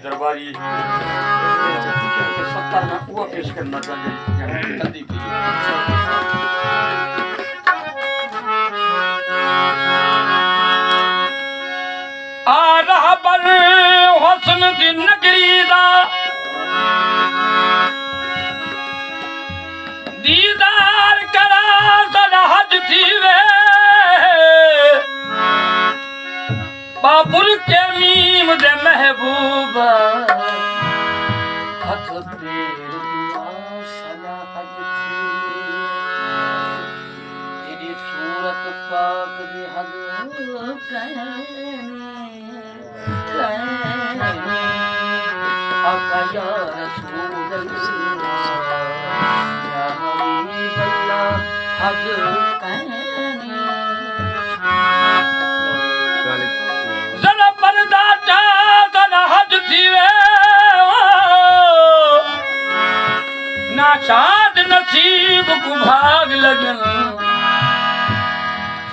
दरबारी सत्ता में वो पेश करना चाहिए जल्दी की आ रहा पर हुस्न दी नगरी दा दीदार करा सदा हज थी वे बाबुल के मीम दे महबूबा हथ पैर दुआ सदा हज थी तेरी सूरत पाक दी हद कहनी आका या रसूल अल्लाह या हबीब अल्लाह हद कहनी जरा पर्दा चा जरा हज थीवे ना शाद नसीब को भाग लगन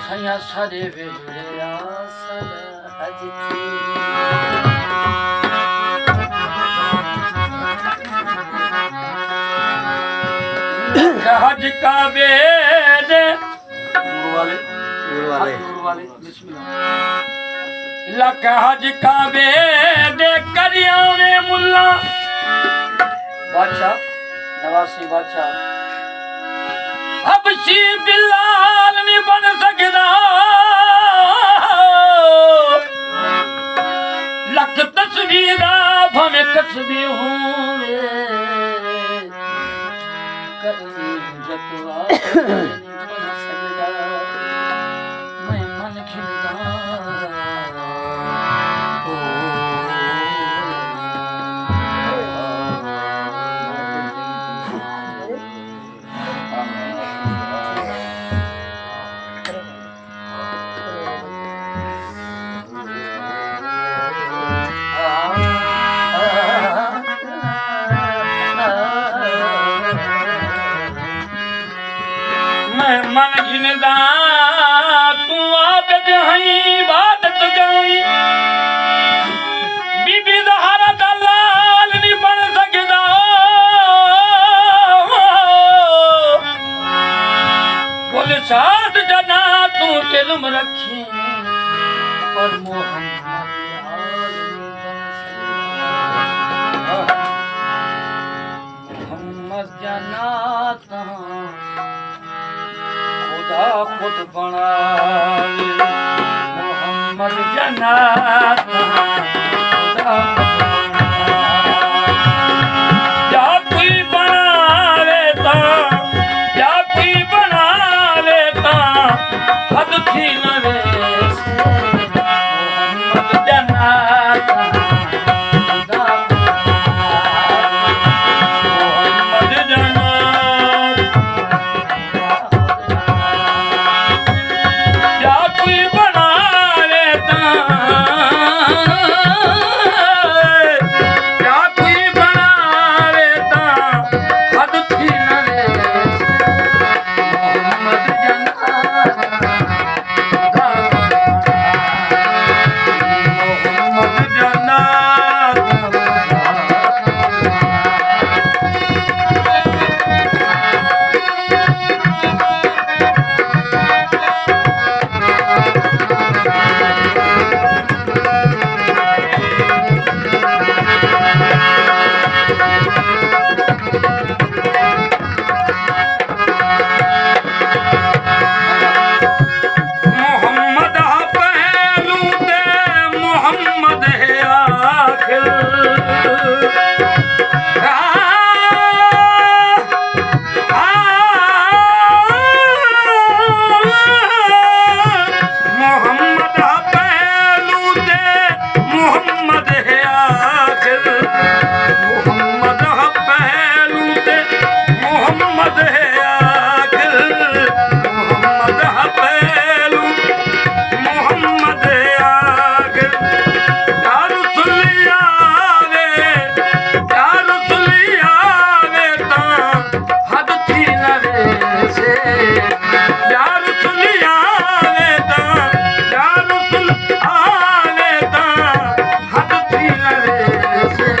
सया सारे वेड़े आसरा हज थी हज का वेद नूर वाले बिस्मिल्लाह लक हज का वेद करिया वे मुल्ला बादशाह नवासी बादशाह हबशी बिलाल नहीं बन सकदा लक तस्वीरा भवे कसबी होवे करनी जतवा नहीं बन सकदा मैं मन खिलदा मन घिनदा तू आबद हई इबादत गई बीबी ज़हरा दा लाल नहीं बन सकदा बोल साथ जना तू इल्म रखी पर मोहम्मद यार मोहम्मद जनाता खुद बना मोहम्मद जन्नत खुदा या कोई बना लेता या कोई बना लेता हद थी न रे मोहम्मद जन्नत खुदा मोहम्मद जन्नत से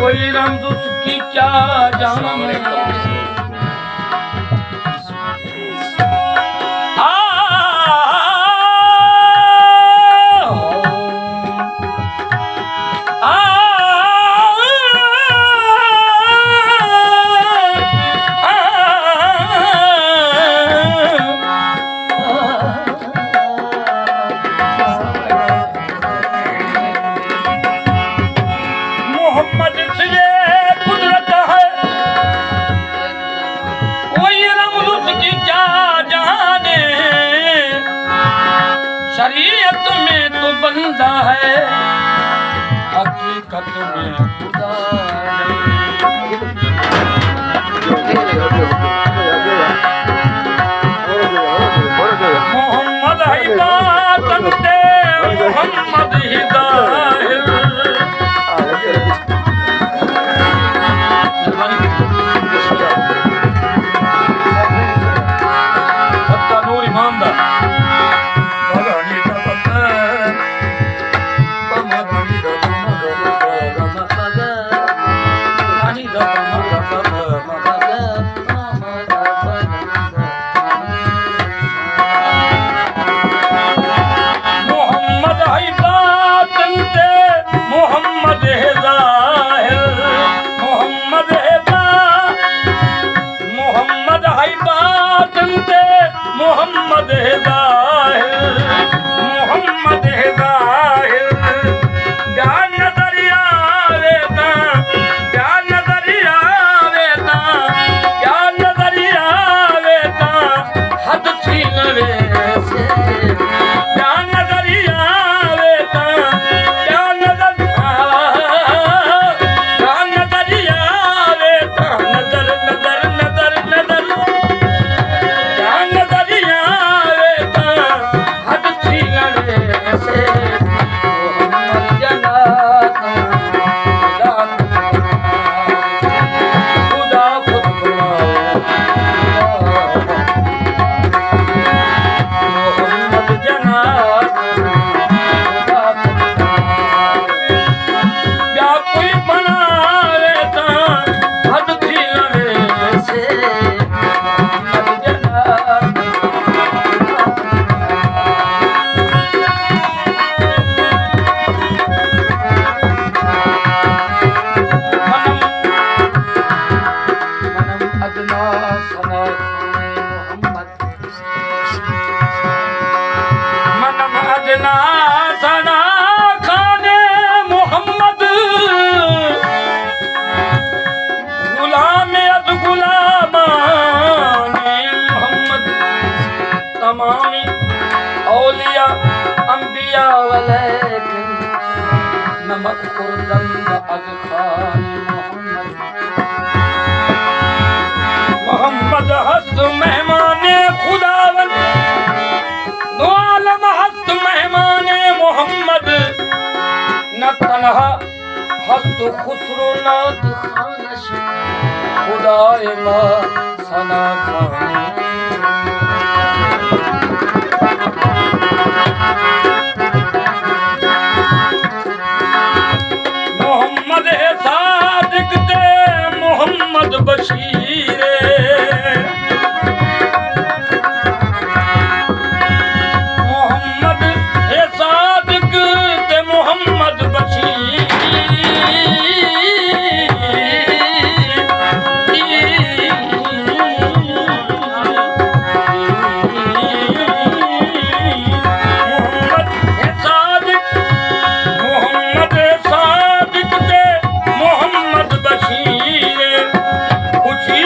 कोई रंग उसकी क्या जाने शरीयत में तो बंदा है, हकीकत में खुदा मोहम्मद है बातन दे मोहम्मद हिदायत नूर ईमानदार मोहम्मद है ज़ाहिर मोहम्मद है ज़ाहिर प्यार नज़रिया वेता प्यार नज़रिया वेता प्यार नज़रिया वेता हद थी नवे से प्यार नज़रिया वेता प्यार नज़रिया वेता नज़र नज़र नज़र नज़र सना खाने मोहम्मद गुलाम अद गुलामाने मोहम्मद तमामी औलिया अंबिया वलैकिन नमक खुर्दंद अज खाने मोहम्मद हस्त मेहमाने खुदावन दो आलम हस्त मेहमाने मोहम्मद न तन्हा हस्त खुसरो नात खानश खुदाए मा सना खाने मोहम्मद है सादिक ते मोहम्मद बशीरे खुशी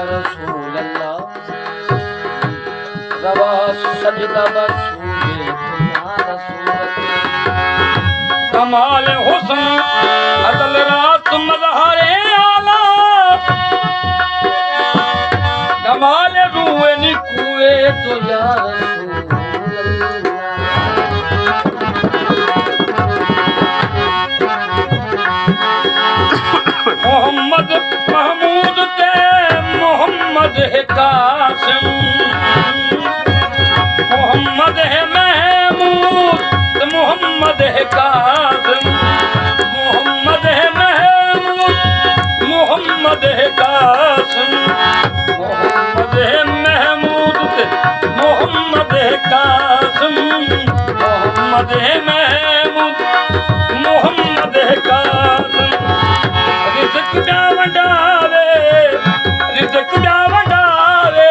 रसूल अल्लाह रवा सजदा बसूले तो या रसूल अल्लाह कमाल हुस्न अदल रात मज़हरे आला कमाल रूए निकुए तो या रसूल अल्लाह मोहम्मद महमूद ते मोहम्मद है कासिम मोहम्मद है महमूद ते मोहम्मद है कासिम मोहम्मद है महमूद मोहम्मद है कासिम मोहम्मद है महमूद ते मोहम्मद है कासिम मोहम्मद है महमूद मोहम्मद है कासिम रिज़्क़ ॾा वंडावे रिज़्क़ ॾा वंडावे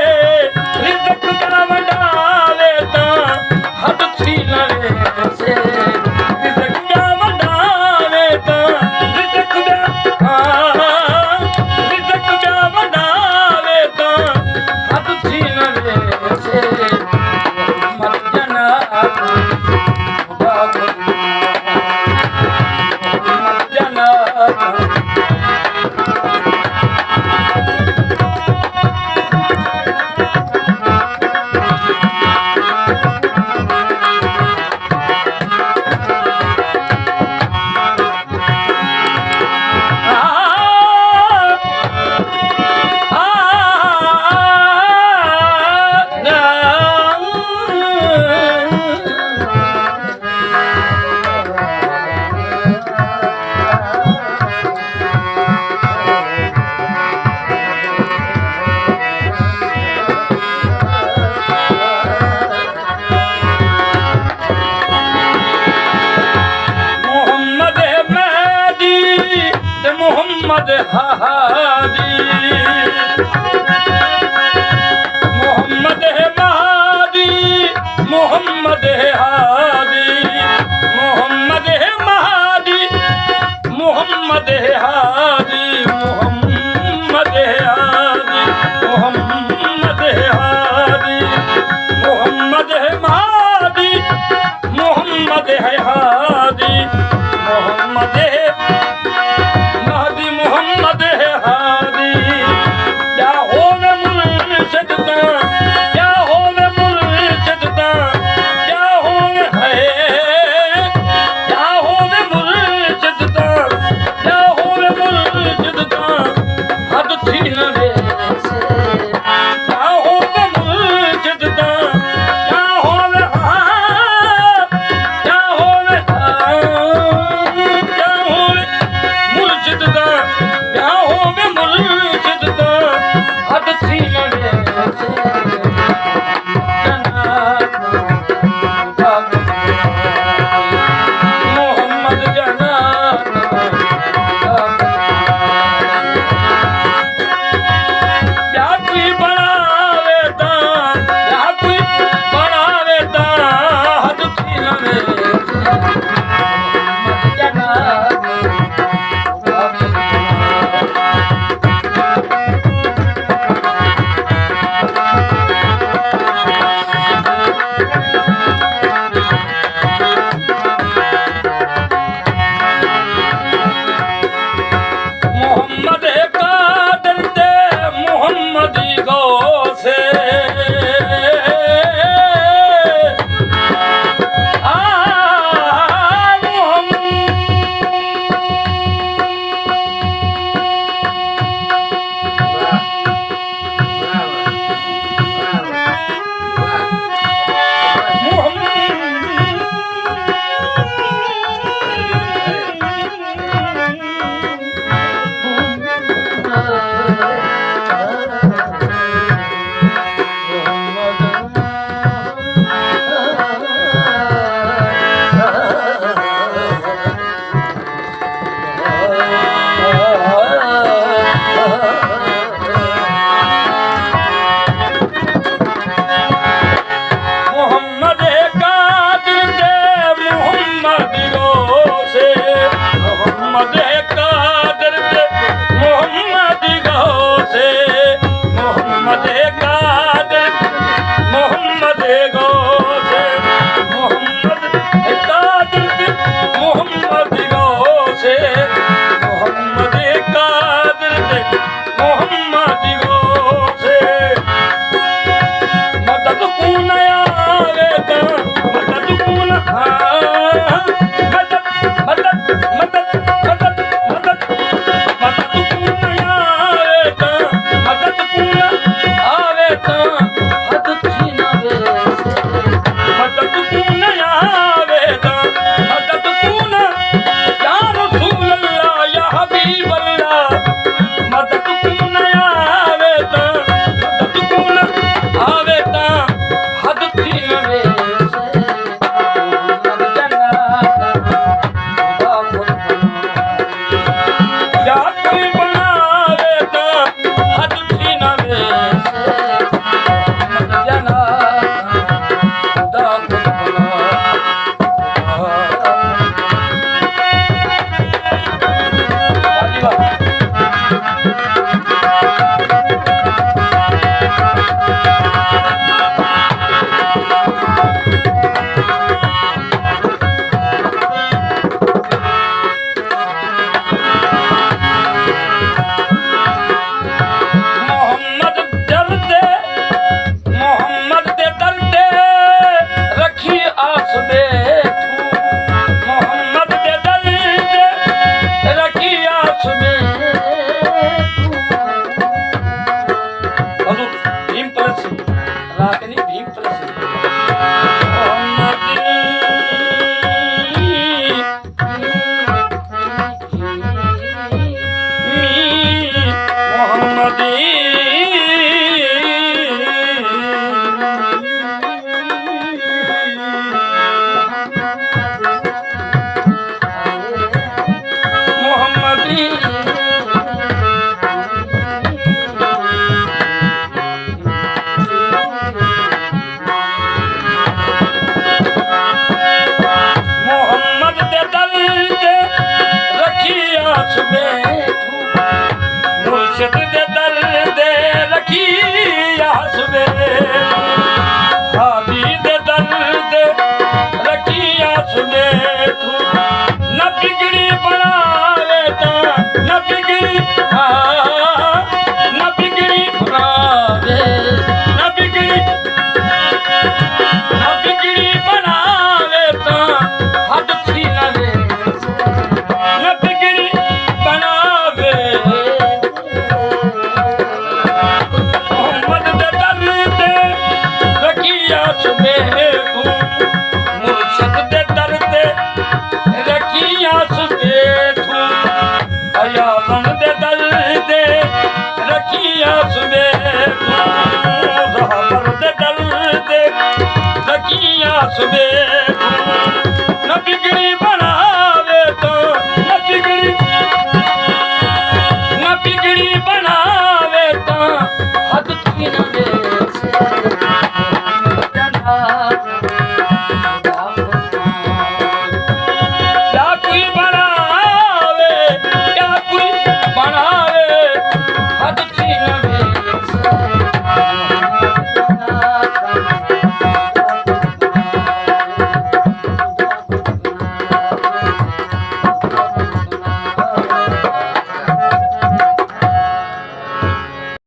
हजूर